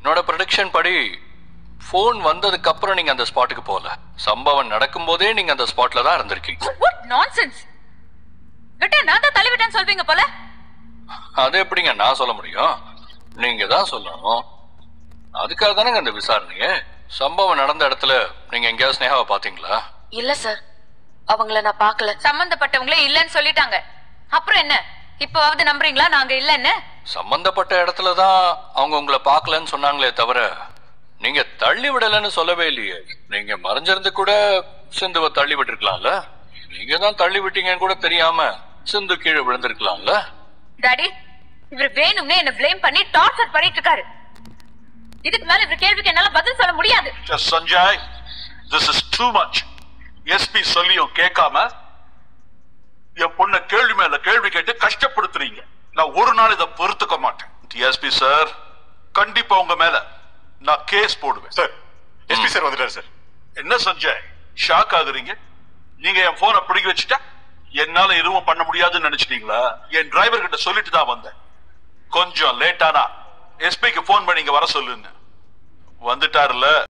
என்னோட ப்ரொடிக்ஷன் படி ஃபோன் வந்ததுக்கு அப்புறம் நீங்க அந்த ஸ்பாட்டுக்கு போகல. சம்பவம் நடக்கும் போதே நீங்க அந்த ஸ்பாட்ல தான் இருந்திருக்கீங்க. What nonsense! விட்டு நான் தான் தள்ளிவிட்டேன்னு சொல்வீங்க போல. அது எப்படிங்க நான் சொல்ல முடியும்? நீங்க தான் சொல்லணும். அதுக்காக தானே அந்த விசாரணையே. சம்பவம் நடந்த இடத்துல நீங்க எங்கேயாவது ஸ்னேகாவை பாத்தீங்களா? இல்ல சார், அவங்கள நான் பார்க்கல. சம்பந்தப்பட்டவங்களே இல்லன்னு சொல்லிட்டாங்க. அப்புறம் என்ன? இப்பவாவது நம்புறீங்களா நாங்க இல்லன்னு? சம்பந்தப்பட்ட இடத்துல தான் அவங்க உங்களை பார்க்கலன்னு சொன்னாங்களே தவிர நீங்க தள்ளி விடலன்னு சொல்லவே இல்லையே. நீங்க மறைஞ்சிருந்து கூட சிந்துவை தள்ளி விட்டுருக்கலாம்ல. நீங்க தான் தள்ளி விட்டீங்கன்னு கூட தெரியாம சிந்து கீழே விழுந்திருக்கலாம்ல. டாடி, இவர் வேணும்னே என்ன ப்ளேம் பண்ணி டார்ச்சர் பண்ணிட்டு இருக்காரு. இதுக்கு மேல இவர் கேள்விக்கு என்னால பதில் சொல்ல முடியாது. Sanjay, this is too much. SP சொல்லியும் கேட்காம என் பொண்ண கேள்வி மேல கேள்வி கேட்டு கஷ்டப்படுத்துறீங்க. நான் ஒரு நாள் இதை பொறுத்துக்க மாட்டேன். எஸ்பி சார், கண்டிப்பா உங்க மேல நான் கேஸ் போடுவேன். சார், எஸ்பி சார் வந்துட்டாரு சார். என்ன சஞ்சய் ஷாக் ஆகுறீங்க? நீங்க என் போனை பிடிக்க வச்சுட்டா என்னால எதுவும் பண்ண முடியாதுன்னு நினைச்சிட்டீங்களா? என் டிரைவர் கிட்ட சொல்லிட்டு தான் வந்தேன். கொஞ்சம் லேட்டானா எஸ்பிக்கு போன் பண்ணி இங்க வர சொல்லுங்க. வந்துட்டாருல.